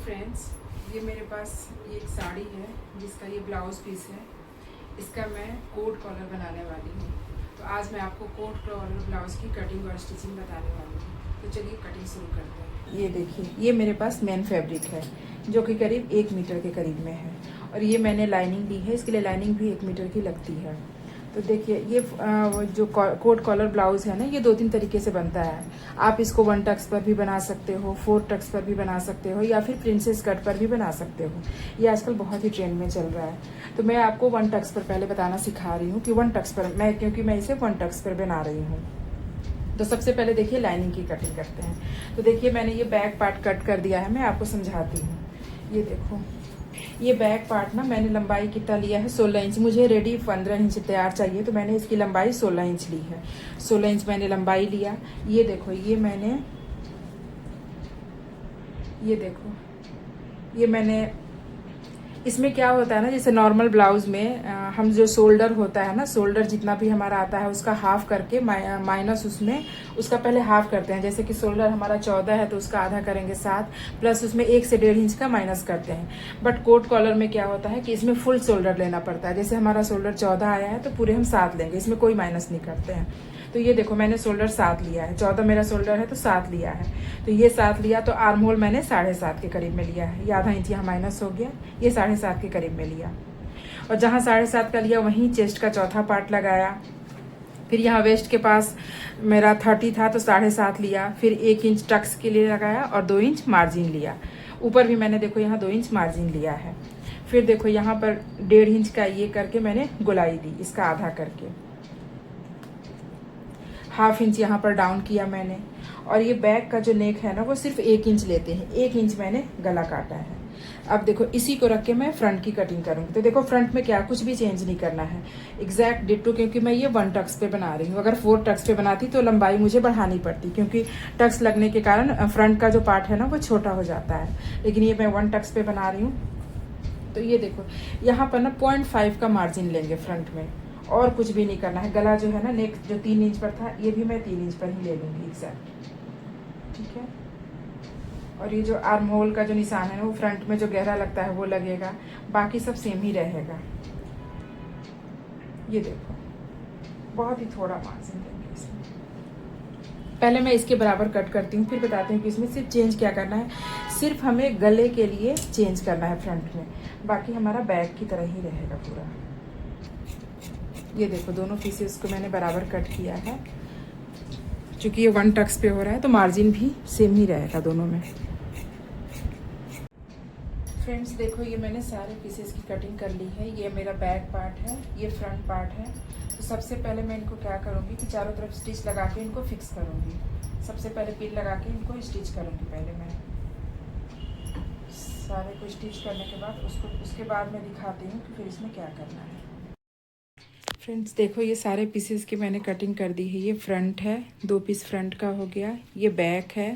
Friends, ये मेरे पास ये एक साड़ी है जिसका ये ब्लाउज़ पीस है। इसका मैं कोट कॉलर बनाने वाली हूँ। तो आज मैं आपको कोट कॉलर ब्लाउज़ की कटिंग और स्टिचिंग बताने वाली हूँ। तो चलिए कटिंग शुरू करते हैं। ये देखिए, ये मेरे पास मेन फैब्रिक है जो कि करीब 1 मीटर के करीब में है, और ये मैंने लाइनिंग ली है। इसके लिए लाइनिंग भी 1 मीटर की लगती है। तो देखिए, ये जो कोट कॉलर ब्लाउज़ है ना, ये 2-3 तरीके से बनता है। आप इसको 1 टक्स पर भी बना सकते हो, 4 टक्स पर भी बना सकते हो, या फिर प्रिंसेस कट पर भी बना सकते हो। ये आजकल बहुत ही ट्रेंड में चल रहा है। तो मैं आपको 1 टक्स पर पहले बताना सिखा रही हूँ कि 1 टक्स पर क्योंकि मैं इसे 1 टक्स पर बना रही हूँ। तो सबसे पहले देखिए लाइनिंग की कटिंग करते हैं। तो देखिए, मैंने ये बैक पार्ट कट कर दिया है। मैं आपको समझाती हूँ। ये देखो, ये बैक पार्ट ना मैंने लंबाई कितना लिया है, 16 इंच। मुझे रेडी 15 इंच तैयार चाहिए, तो मैंने इसकी लंबाई 16 इंच ली है। 16 इंच मैंने लंबाई लिया। ये देखो, ये मैंने इसमें क्या होता है ना, जैसे नॉर्मल ब्लाउज में हम जो शोल्डर होता है ना, शोल्डर जितना भी हमारा आता है उसका हाफ करके माइनस उसमें उसका पहले हाफ करते हैं। जैसे कि शोल्डर हमारा 14 है तो उसका आधा करेंगे 7, प्लस उसमें 1 से 1.5 इंच का माइनस करते हैं। बट कोट कॉलर में क्या होता है कि इसमें फुल शोल्डर लेना पड़ता है। जैसे हमारा शोल्डर 14 आया है तो पूरे हम 7 लेंगे, इसमें कोई माइनस नहीं करते हैं। तो ये देखो, मैंने शोल्डर 7 लिया है। 14 मेरा शोल्डर है तो 7 लिया है। तो ये 7 लिया, तो आर्म होल मैंने 7.5 के करीब में लिया है। ये आधा इंच यहाँ माइनस हो गया, ये 7.5 के करीब में लिया। और जहाँ 7.5 का लिया वहीं चेस्ट का चौथा पार्ट लगाया। फिर यहाँ वेस्ट के पास मेरा 30 था तो 7.5 लिया। फिर 1 इंच टक्स के लिए लगाया और 2 इंच मार्जिन लिया। ऊपर भी मैंने देखो यहाँ 2 इंच मार्जिन लिया है। फिर देखो यहाँ पर 1.5 इंच का ये करके मैंने गोलाई दी, इसका आधा करके। ½ इंच यहाँ पर डाउन किया मैंने। और ये बैक का जो नेक है ना, वो सिर्फ 1 इंच लेते हैं। 1 इंच मैंने गला काटा है। अब देखो, इसी को रख के मैं फ्रंट की कटिंग करूँगी। तो देखो, फ्रंट में क्या कुछ भी चेंज नहीं करना है, एग्जैक्ट डिट्टो, क्योंकि मैं ये 1 टक्स पे बना रही हूँ। अगर 4 टक्स पे बनाती तो लंबाई मुझे बढ़ानी पड़ती, क्योंकि टक्स लगने के कारण फ्रंट का जो पार्ट है ना वो छोटा हो जाता है। लेकिन ये मैं 1 टक्स पे बना रही हूँ। तो ये देखो, यहाँ पर ना 0.5 का मार्जिन लेंगे फ्रंट में, और कुछ भी नहीं करना है। गला जो है ना, नेक जो 3 इंच पर था, ये भी मैं 3 इंच पर ही ले लूँगी एग्जैक्ट, ठीक है। और ये जो आर्म होल का जो निशान है ना, वो फ्रंट में जो गहरा लगता है वो लगेगा, बाकी सब सेम ही रहेगा। ये देखो, बहुत ही थोड़ा मार्जिन लेंगे इसमें। पहले मैं इसके बराबर कट करती हूँ, फिर बताती हूँ कि इसमें सिर्फ चेंज क्या करना है। सिर्फ हमें गले के लिए चेंज करना है फ्रंट में, बाकी हमारा बैक की तरह ही रहेगा पूरा। ये देखो, दोनों पीसेस को मैंने बराबर कट किया है। चूँकि ये 1 टक्स पे हो रहा है तो मार्जिन भी सेम ही रहेगा दोनों में। फ्रेंड्स देखो, ये मैंने सारे पीसेस की कटिंग कर ली है। ये मेरा बैक पार्ट है, ये फ्रंट पार्ट है। तो सबसे पहले मैं इनको क्या करूँगी कि चारों तरफ स्टिच लगा के इनको फिक्स करूँगी। सबसे पहले पिन लगा के इनको स्टिच करूँगी। पहले मैं सारे को स्टिच करने के बाद उसके बाद मैं दिखाती हूँ कि फिर इसमें क्या करना है। फ्रेंड्स देखो, ये सारे पीसेस की मैंने कटिंग कर दी है। ये फ्रंट है, 2 पीस फ्रंट का हो गया। ये बैक है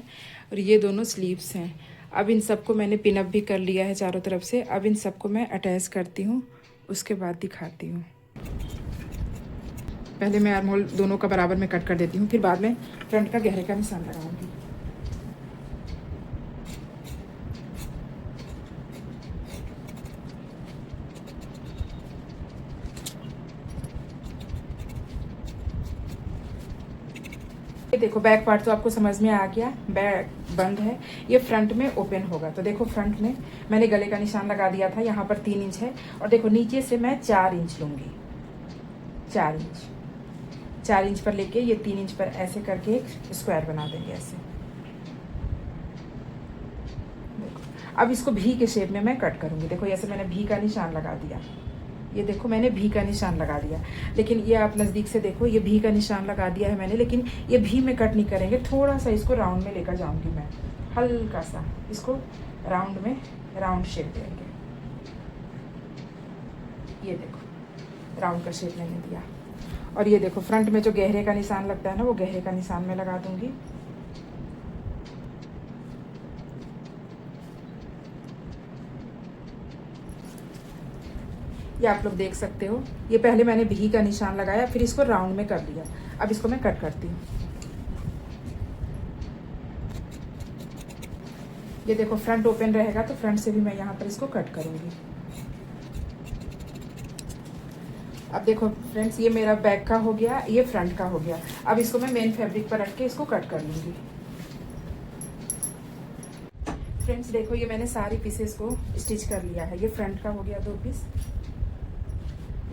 और ये दोनों स्लीव्स हैं। अब इन सबको मैंने पिन अप भी कर लिया है चारों तरफ से। अब इन सबको मैं अटैच करती हूँ, उसके बाद दिखाती हूँ। पहले मैं आर्म होल दोनों का बराबर में कट कर देती हूँ, फिर बाद में फ्रंट का गहरे का निशान लगाऊंगी। ये देखो, बैक पार्ट तो आपको समझ में आ गया, बैक बंद है। ये फ्रंट में ओपन होगा। तो देखो, फ्रंट में मैंने गले का निशान लगा दिया था, यहाँ पर 3 इंच है। और देखो, नीचे से मैं 4 इंच लूँगी। 4 इंच पर लेके ये 3 इंच पर ऐसे करके एक स्क्वायर बना देंगे ऐसे। देखो, अब इसको भी के शेप में मैं कट करूँगी। देखो, ऐसे मैंने भी का निशान लगा दिया। ये देखो, मैंने भी का निशान लगा दिया। लेकिन ये आप नज़दीक से देखो, ये भी का निशान लगा दिया है मैंने, लेकिन ये भी में कट नहीं करेंगे। थोड़ा सा इसको राउंड में लेकर जाऊंगी मैं, हल्का सा इसको राउंड में, राउंड शेप देंगे। ये देखो, राउंड का शेप मैंने दिया। और ये देखो, फ्रंट में जो गहरे का निशान लगता है ना, वो गहरे का निशान मैं लगा दूंगी। ये आप लोग देख सकते हो, ये पहले मैंने भी का निशान लगाया, फिर इसको राउंड में कर दिया। अब इसको मैं कट करती हूँ। ये देखो फ्रंट ओपन रहेगा तो फ्रंट से भी मैं यहाँ पर इसको कट करूँगी। अब देखो फ्रेंड्स, ये मेरा बैक का हो गया, ये फ्रंट का हो गया। अब इसको मैं मेन फैब्रिक पर रख के इसको कट कर लूँगी। फ्रेंड्स देखो, ये मैंने सारी पीसेस को स्टिच कर लिया है। ये फ्रंट का हो गया 2 पीस,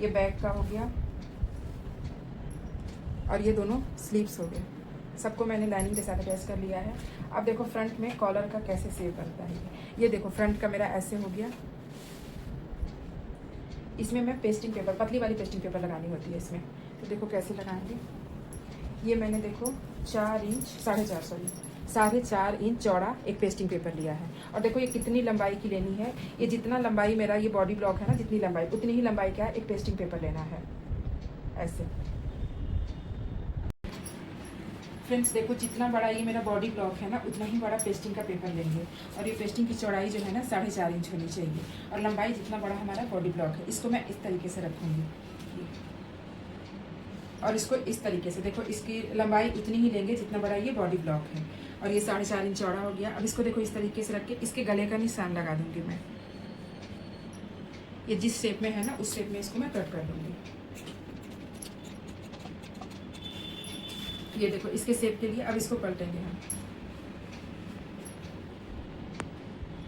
ये बैक का हो गया और ये दोनों स्लीव्स हो गए। सबको मैंने लाइनिंग के साथ अटैच कर लिया है। अब देखो फ्रंट में कॉलर का कैसे सेव बनता है। ये देखो फ्रंट का मेरा ऐसे हो गया। इसमें मैं पेस्टिंग पेपर, पतली वाली पेस्टिंग पेपर लगानी होती है इसमें। तो देखो कैसे लगाएंगे। ये मैंने देखो 4 इंच, 4.5 इंच चौड़ा एक पेस्टिंग पेपर लिया है। और देखो ये कितनी लंबाई की लेनी है। ये जितना लंबाई मेरा ये बॉडी ब्लॉक है ना, जितनी लंबाई उतनी ही लंबाई का एक पेस्टिंग पेपर लेना है ऐसे। फ्रेंड्स देखो, जितना बड़ा ये मेरा बॉडी ब्लॉक है ना, उतना ही बड़ा पेस्टिंग का पेपर लेंगे। और ये पेस्टिंग की चौड़ाई जो है ना 4.5 इंच होनी चाहिए। और लंबाई जितना बड़ा हमारा बॉडी ब्लॉक है, इसको मैं इस तरीके से रखूँगी। और इसको इस तरीके से देखो, इसकी लंबाई उतनी ही लेंगे जितना बड़ा ये बॉडी ब्लॉक है। और ये 4.5 इंच चौड़ा हो गया। अब इसको देखो इस तरीके से रख के इसके गले का निशान लगा दूंगी मैं। ये जिस शेप में है ना, उस शेप में इसको मैं कट कर दूंगी। ये देखो इसके शेप के लिए अब इसको पलटेंगे हम।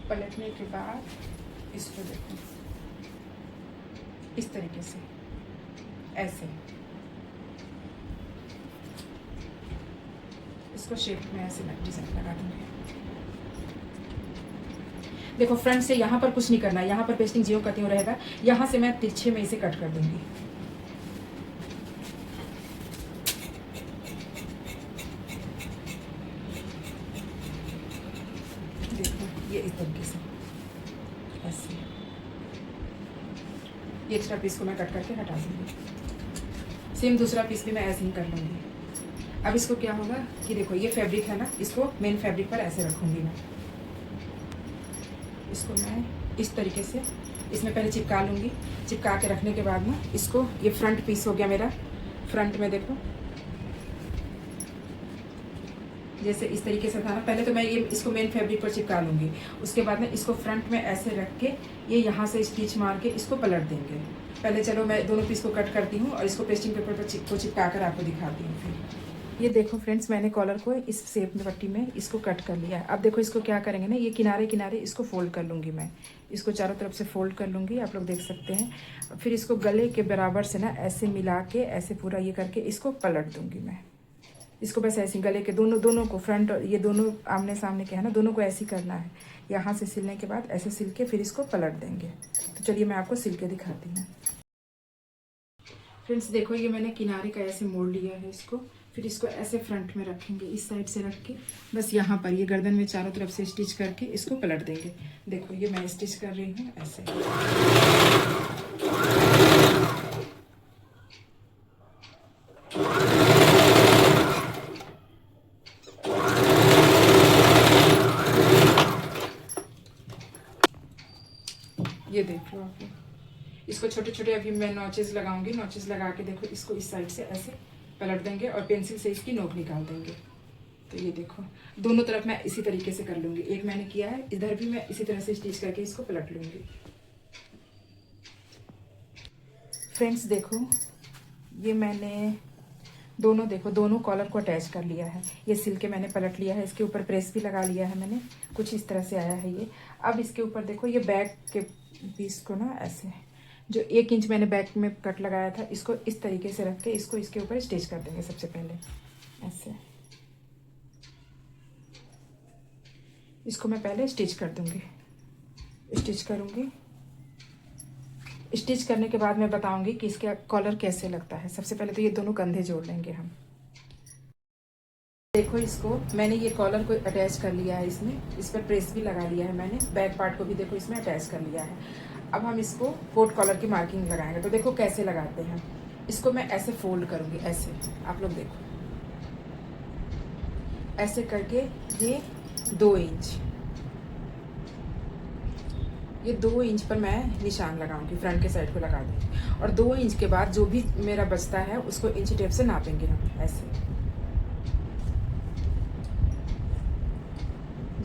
पलटने के बाद इसको देखो इस तरीके से ऐसे इसको शेप में ऐसे मैं डिजाइन लगा दूंगी। देखो फ्रंट से यहाँ पर कुछ नहीं करना है, यहाँ पर पेस्टिंग ज्यों का त्यों रहेगा। यहाँ से मैं तिरछे में इसे कट कर दूंगी। देखो ये इस तरीके से ऐसे। ये एक्स्ट्रा पीस को मैं कट करके हटा दूंगी। सेम दूसरा पीस भी मैं ऐसे ही कर लूंगी। अब इसको क्या होगा कि देखो ये फैब्रिक है ना, इसको मेन फैब्रिक पर ऐसे रखूंगी मैं। इसको मैं इस तरीके से इसमें पहले चिपका लूँगी। चिपका के रखने के बाद ना इसको, ये फ्रंट पीस हो गया मेरा। फ्रंट में देखो जैसे इस तरीके से था ना, पहले तो मैं ये इसको मेन फैब्रिक पर चिपका लूँगी। उसके बाद ना इसको फ्रंट में ऐसे रख के ये यहाँ से स्टिच मार के इसको पलट देंगे। पहले चलो मैं दोनों पीस को कट करती हूँ और इसको पेस्टिंग पेपर पर चिपका कर आपको दिखाती हूँ। फिर ये देखो फ्रेंड्स, मैंने कॉलर को इस शेप में पट्टी में इसको कट कर लिया है। अब देखो इसको क्या करेंगे ना, ये किनारे किनारे इसको फोल्ड कर लूँगी मैं। इसको चारों तरफ से फोल्ड कर लूँगी, आप लोग देख सकते हैं। फिर इसको गले के बराबर से ना ऐसे मिला के ऐसे पूरा ये करके इसको पलट दूँगी मैं। इसको बस ऐसे गले के दोनों को, फ्रंट और ये दोनों आमने सामने के है ना, दोनों को ऐसे ही करना है। यहाँ से सिलने के बाद ऐसे सिल के फिर इसको पलट देंगे। तो चलिए मैं आपको सिल के दिखाती हूँ। फ्रेंड्स देखो, ये मैंने किनारे का ऐसे मोड़ लिया है इसको। फिर इसको ऐसे फ्रंट में रखेंगे, इस साइड से रख के बस यहाँ पर ये गर्दन में चारों तरफ से स्टिच करके इसको पलट देंगे। देखो ये मैं स्टिच कर रही हूँ ऐसे। ये देख लो आप, इसको छोटे छोटे अभी मैं नॉचेस लगाऊंगी। नॉचेस लगा के देखो इसको इस साइड से ऐसे पलट देंगे और पेंसिल से इसकी नोक निकाल देंगे। तो ये देखो दोनों तरफ मैं इसी तरीके से कर लूँगी। एक मैंने किया है, इधर भी मैं इसी तरह से स्टिच करके इसको पलट लूँगी। फ्रेंड्स देखो, ये मैंने दोनों कॉलर को अटैच कर लिया है। ये सिल के मैंने पलट लिया है। इसके ऊपर प्रेस भी लगा लिया है मैंने। कुछ इस तरह से आया है ये। अब इसके ऊपर देखो ये बैक के पीस को ना ऐसे, जो 1 इंच मैंने बैक में कट लगाया था, इसको इस तरीके से रख के इसको इसके ऊपर स्टिच कर देंगे। सबसे पहले ऐसे इसको मैं पहले स्टिच कर दूंगी। स्टिच करूंगी। स्टिच करने के बाद मैं बताऊंगी कि इसका कॉलर कैसे लगता है। सबसे पहले तो ये दोनों कंधे जोड़ लेंगे हम। देखो इसको मैंने ये कॉलर को अटैच कर लिया है इसमें। इस पर प्रेस भी लगा लिया है मैंने। बैक पार्ट को भी देखो इसमें अटैच कर लिया है। अब हम इसको कोट कॉलर की मार्किंग लगाएंगे। तो देखो कैसे लगाते हैं। इसको मैं ऐसे फोल्ड करूंगी, ऐसे आप लोग देखो, ऐसे करके ये 2 इंच, ये 2 इंच पर मैं निशान लगाऊंगी। फ्रंट के साइड को लगा दूंगी और 2 इंच के बाद जो भी मेरा बचता है उसको इंच टेप से नापेंगे हम। ऐसे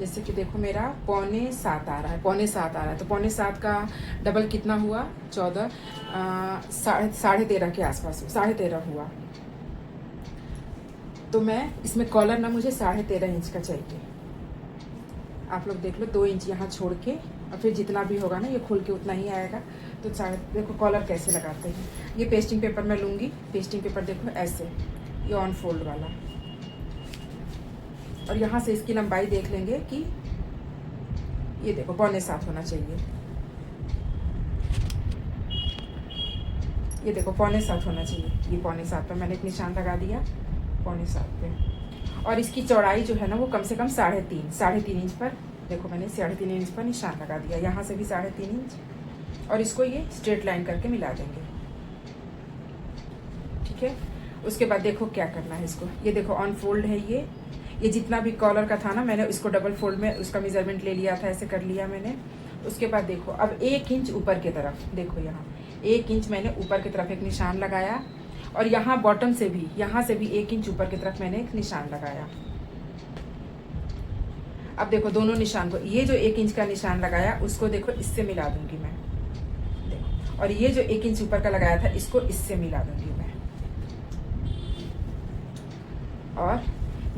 जैसे कि देखो मेरा 6:45 आ रहा है, 6:45 आ रहा है, तो 6:45 का डबल कितना हुआ? 14, 13.5 के आसपास, 13.5 हुआ। तो मैं इसमें कॉलर ना मुझे 13.5 इंच का चाहिए। आप लोग देख लो, 2 इंच यहाँ छोड़ के और फिर जितना भी होगा ना ये खोल के उतना ही आएगा। तो देखो कॉलर कैसे लगाते हैं। ये पेस्टिंग पेपर मैं लूँगी। पेस्टिंग पेपर देखो ऐसे, ये ऑन फोल्ड वाला, और यहाँ से इसकी लंबाई देख लेंगे कि ये देखो 6.25 होना चाहिए। ये देखो 6.25 होना चाहिए। ये 6.25 पर मैंने एक निशान लगा दिया, 6.25 पे। और इसकी चौड़ाई जो है ना वो कम से कम 3.5 इंच पर, देखो मैंने 3.5 इंच पर निशान लगा दिया। यहाँ से भी 3.5 इंच, और इसको ये स्ट्रेट लाइन करके मिला देंगे। ठीक है, उसके बाद देखो क्या करना है इसको। ये देखो ऑन फोल्ड है ये जितना भी कॉलर का था ना, मैंने उसको डबल फोल्ड में उसका मेजरमेंट ले लिया था, ऐसे कर लिया मैंने। उसके बाद देखो अब 1 इंच ऊपर की तरफ, देखो यहाँ 1 इंच मैंने ऊपर की तरफ एक निशान लगाया, और यहाँ बॉटम से भी, यहाँ से भी 1 इंच ऊपर की तरफ मैंने एक निशान लगाया। अब देखो दोनों निशान को, ये जो 1 इंच का निशान लगाया उसको देखो इससे मिला दूंगी मैं, देखो, और ये जो 1 इंच ऊपर का लगाया था इसको इससे मिला दूंगी मैं। और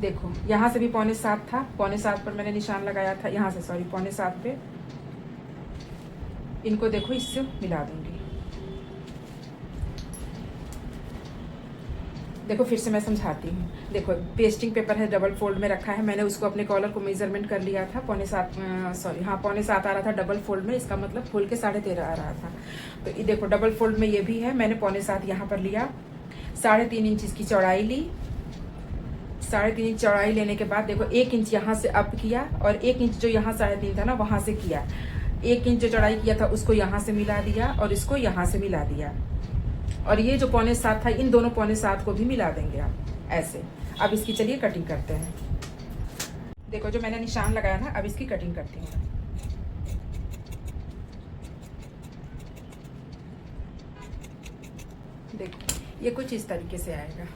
देखो यहाँ से भी 6.25 था, 6.25 पर मैंने निशान लगाया था, यहाँ से सॉरी 6.25 पे, इनको देखो इससे मिला दूंगी। देखो फिर से मैं समझाती हूँ। देखो पेस्टिंग पेपर है, डबल फोल्ड में रखा है, मैंने उसको अपने कॉलर को मेजरमेंट कर लिया था, 6.25 आ रहा था डबल फोल्ड में, इसका मतलब खोल के 13.5 आ रहा था। तो ये देखो डबल फोल्ड में ये भी है, मैंने 6.25 यहाँ पर लिया, 3.5 इंच इसकी चौड़ाई ली। 3.5 इंच चौड़ाई लेने के बाद देखो 1 इंच यहाँ से अप किया, और 1 इंच जो यहाँ 3.5 था ना वहाँ से किया, 1 इंच जो चौड़ाई किया था उसको यहाँ से मिला दिया, और इसको यहाँ से मिला दिया, और ये जो 6.25 था इन दोनों 6.25 को भी मिला देंगे आप ऐसे। अब इसकी चलिए कटिंग करते हैं। देखो जो मैंने निशान लगाया ना, अब इसकी कटिंग करती हूँ। देखो ये कुछ इस तरीके से आएगा।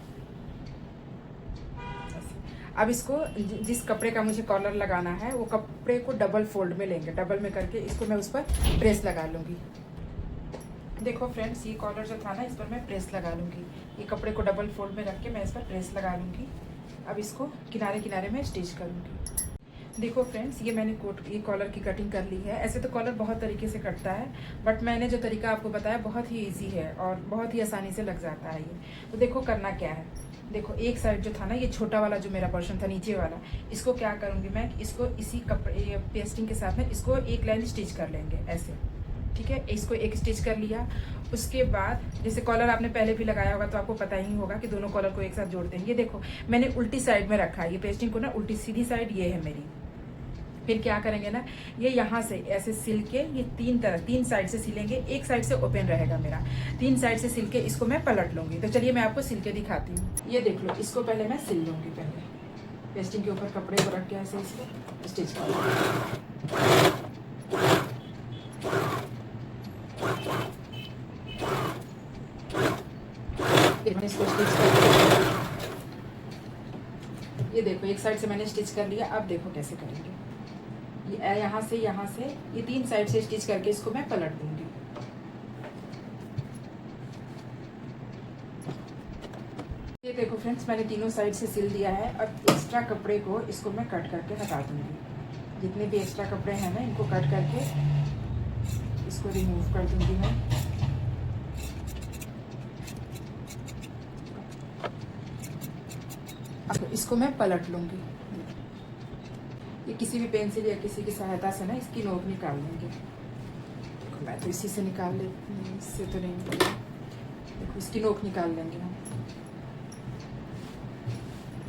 अब इसको जिस कपड़े का मुझे कॉलर लगाना है वो कपड़े को डबल फोल्ड में लेंगे, डबल में करके इसको मैं उस पर प्रेस लगा लूँगी। देखो फ्रेंड्स ये कॉलर जो था ना इस पर मैं प्रेस लगा लूँगी। ये कपड़े को डबल फोल्ड में रख के मैं इस पर प्रेस लगा लूँगी। अब इसको किनारे किनारे में स्टिच करूँगी। देखो फ्रेंड्स ये मैंने ये कॉलर की कटिंग कर ली है। ऐसे तो कॉलर बहुत तरीके से कटता है, बट मैंने जो तरीका आपको बताया बहुत ही ईजी है और बहुत ही आसानी से लग जाता है ये। तो देखो करना क्या है, देखो एक साइड जो था ना ये छोटा वाला जो मेरा पोर्शन था नीचे वाला, इसको क्या करूँगी मैं, इसको इसी कपड़े पेस्टिंग के साथ में इसको एक लाइन स्टिच कर लेंगे ऐसे। ठीक है, इसको एक स्टिच कर लिया। उसके बाद जैसे कॉलर आपने पहले भी लगाया होगा तो आपको पता ही होगा कि दोनों कॉलर को एक साथ जोड़ते हैं। ये देखो मैंने उल्टी साइड में रखा है ये पेस्टिंग को ना, उल्टी सीधी साइड ये है मेरी। फिर क्या करेंगे ना, ये यहाँ से ऐसे सिल के ये तीन साइड से सिलेंगे, एक साइड से ओपन रहेगा मेरा, 3 साइड से सिल के इसको मैं पलट लूँगी। तो चलिए मैं आपको सिल के दिखाती हूँ। ये देख लो, इसको पहले मैं सिल लूँगी, पहले पेस्टिंग के ऊपर कपड़े को रख के ऐसे इसको स्टिच कर लूँगी। इसको स्टिच कर, ये देखो एक साइड से मैंने स्टिच कर लिया। अब देखो कैसे करेंगे, ये यहाँ से ये 3 साइड से स्टिच करके इसको मैं पलट दूंगी। ये देखो फ्रेंड्स मैंने तीनों साइड से सिल दिया है। अब एक्स्ट्रा कपड़े को इसको मैं कट करके हटा दूंगी। जितने भी एक्स्ट्रा कपड़े हैं ना इनको कट करके इसको रिमूव कर दूंगी मैं। अब इसको मैं पलट लूँगी। ये किसी भी पेंसिल या किसी की सहायता से ना इसकी नोक निकाल लेंगे। देखो मैं तो इसी से निकाल लेती, इससे तो नहीं निकलेगा। देखो इसकी नोक निकाल लेंगे हम।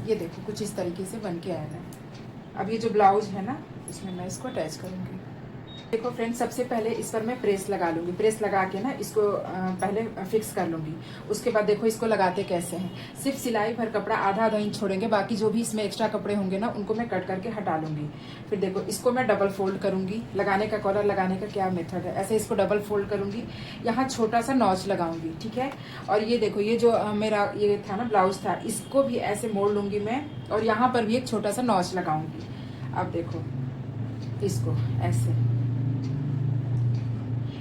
ये देखो कुछ इस तरीके से बन के आएगा। अब ये जो ब्लाउज है ना इसमें मैं इसको अटैच करूँगी। देखो फ्रेंड्स सबसे पहले इस पर मैं प्रेस लगा लूँगी। प्रेस लगा के ना इसको पहले फिक्स कर लूँगी। उसके बाद देखो इसको लगाते कैसे हैं, सिर्फ सिलाई भर कपड़ा आधा इंच छोड़ेंगे, बाकी जो भी इसमें एक्स्ट्रा कपड़े होंगे ना उनको मैं कट करके हटा लूँगी। फिर देखो इसको मैं डबल फोल्ड करूँगी। लगाने का कॉलर लगाने का क्या मेथड है, ऐसे इसको डबल फोल्ड करूँगी, यहाँ छोटा सा नॉच लगाऊँगी। ठीक है, और ये देखो ये जो मेरा ये था ना ब्लाउज था, इसको भी ऐसे मोड़ लूँगी मैं और यहाँ पर भी एक छोटा सा नॉच लगाऊँगी। अब देखो इसको ऐसे,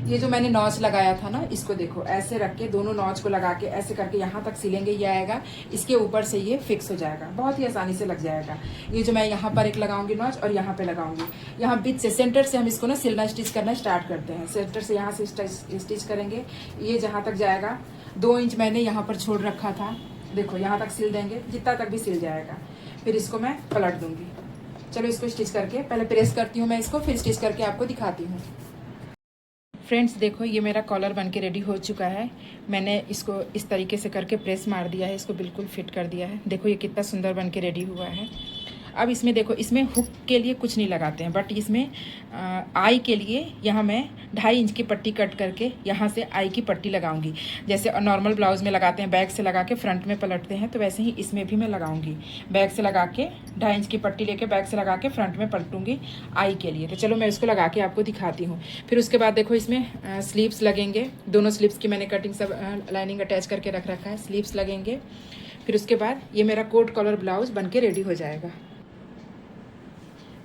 ये जो मैंने नॉच लगाया था ना, इसको देखो ऐसे रख के दोनों नॉच को लगा के ऐसे करके यहाँ तक सिलेंगे, ये आएगा, इसके ऊपर से ये फिक्स हो जाएगा, बहुत ही आसानी से लग जाएगा। ये जो मैं यहाँ पर एक लगाऊंगी नॉच और यहाँ पे लगाऊंगी, यहाँ बीच से सेंटर से हम इसको ना सिलना स्टिच करना स्टार्ट करते हैं। सेंटर से यहाँ से स्टिच करेंगे, ये जहाँ तक जाएगा 2 इंच मैंने यहाँ पर छोड़ रखा था, देखो यहाँ तक सिल देंगे, जितना तक भी सिल जाएगा। फिर इसको मैं पलट दूंगी। चलो इसको स्टिच करके पहले प्रेस करती हूँ मैं इसको, फिर स्टिच करके आपको दिखाती हूँ। फ्रेंड्स देखो, ये मेरा कॉलर बन के रेडी हो चुका है। मैंने इसको इस तरीके से करके प्रेस मार दिया है, इसको बिल्कुल फिट कर दिया है। देखो ये कितना सुंदर बन के रेडी हुआ है। अब इसमें देखो, इसमें हुक के लिए कुछ नहीं लगाते हैं, बट इसमें आई के लिए यहाँ मैं 2.5 इंच की पट्टी कट करके यहाँ से आई की पट्टी लगाऊंगी। जैसे नॉर्मल ब्लाउज में लगाते हैं, बैक से लगा के फ्रंट में पलटते हैं, तो वैसे ही इसमें भी मैं लगाऊंगी। बैक से लगा के 2.5 इंच की पट्टी लेके बैक से लगा के फ्रंट में पलटूंगी आई के लिए। तो चलो मैं इसको लगा के आपको दिखाती हूँ। फिर उसके बाद देखो, इसमें स्लीव्स लगेंगे, दोनों स्लीव्स की मैंने कटिंग सब लाइनिंग अटैच करके रख रखा है, स्लीव्स लगेंगे। फिर उसके बाद ये मेरा कोट कॉलर ब्लाउज बन के रेडी हो जाएगा।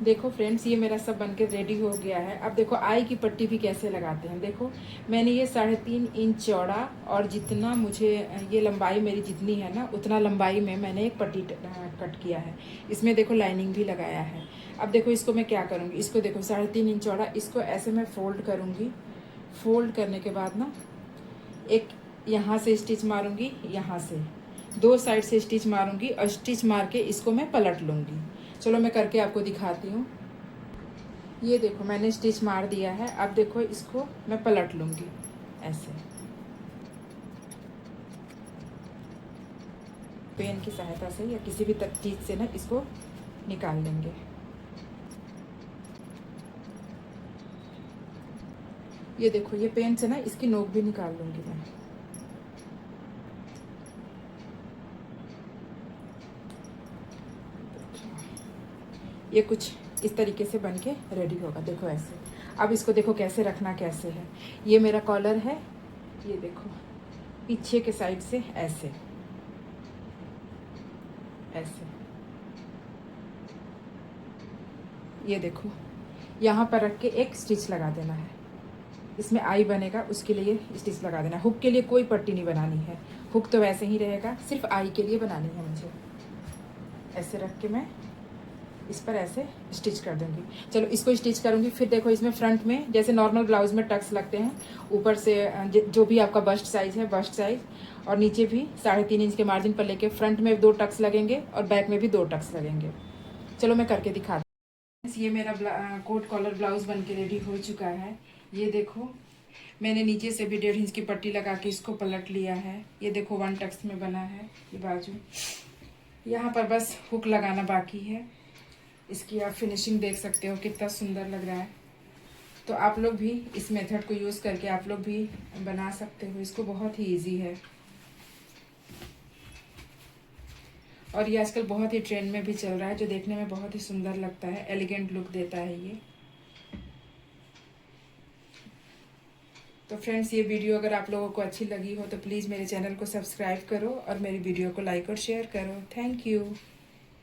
देखो फ्रेंड्स, ये मेरा सब बनके रेडी हो गया है। अब देखो आई की पट्टी भी कैसे लगाते हैं। देखो मैंने ये 3.5 इंच चौड़ा, और जितना मुझे ये लंबाई मेरी जितनी है ना, उतना लंबाई में मैंने एक पट्टी कट किया है। इसमें देखो लाइनिंग भी लगाया है। अब देखो इसको मैं क्या करूँगी, इसको देखो 3.5 इंच चौड़ा, इसको ऐसे मैं फोल्ड करूँगी। फोल्ड करने के बाद ना एक यहाँ से स्टिच मारूँगी, यहाँ से 2 साइड से स्टिच मारूँगी, और स्टिच मार के इसको मैं पलट लूँगी। चलो मैं करके आपको दिखाती हूँ। ये देखो मैंने स्टिच मार दिया है। अब देखो इसको मैं पलट लूँगी ऐसे, पेन की सहायता से या किसी भी चीज़ से ना इसको निकाल लेंगे। ये देखो, ये पेन से ना इसकी नोक भी निकाल लूँगी मैं। ये कुछ इस तरीके से बन के रेडी होगा, देखो ऐसे। अब इसको देखो कैसे रखना कैसे है। ये मेरा कॉलर है, ये देखो पीछे के साइड से ऐसे ऐसे, ये देखो यहाँ पर रख के एक स्टिच लगा देना है। इसमें आई बनेगा, उसके लिए स्टिच लगा देना। हुक के लिए कोई पट्टी नहीं बनानी है, हुक तो वैसे ही रहेगा, सिर्फ आई के लिए बनानी है मुझे। ऐसे रख के मैं इस पर ऐसे स्टिच कर दूंगी। चलो इसको स्टिच करूंगी। फिर देखो इसमें फ्रंट में जैसे नॉर्मल ब्लाउज में टक्स लगते हैं, ऊपर से जो भी आपका बस्ट साइज है, बस्ट साइज, और नीचे भी 3.5 इंच के मार्जिन पर लेके फ्रंट में 2 टक्स लगेंगे और बैक में भी 2 टक्स लगेंगे। चलो मैं करके दिखाती हूँ। ये मेरा कोट कॉलर ब्लाउज बन के रेडी हो चुका है। ये देखो मैंने नीचे से भी 1.5 इंच की पट्टी लगा के इसको पलट लिया है। ये देखो 1 टक्स में बना है ये बाजू। यहाँ पर बस हुक लगाना बाकी है। इसकी आप फिनिशिंग देख सकते हो कितना सुंदर लग रहा है। तो आप लोग भी इस मेथड को यूज़ करके आप लोग भी बना सकते हो, इसको बहुत ही इजी है। और ये आजकल बहुत ही ट्रेंड में भी चल रहा है, जो देखने में बहुत ही सुंदर लगता है, एलिगेंट लुक देता है ये। तो फ्रेंड्स, ये वीडियो अगर आप लोगों को अच्छी लगी हो तो प्लीज़ मेरे चैनल को सब्सक्राइब करो और मेरी वीडियो को लाइक और शेयर करो। Thank you.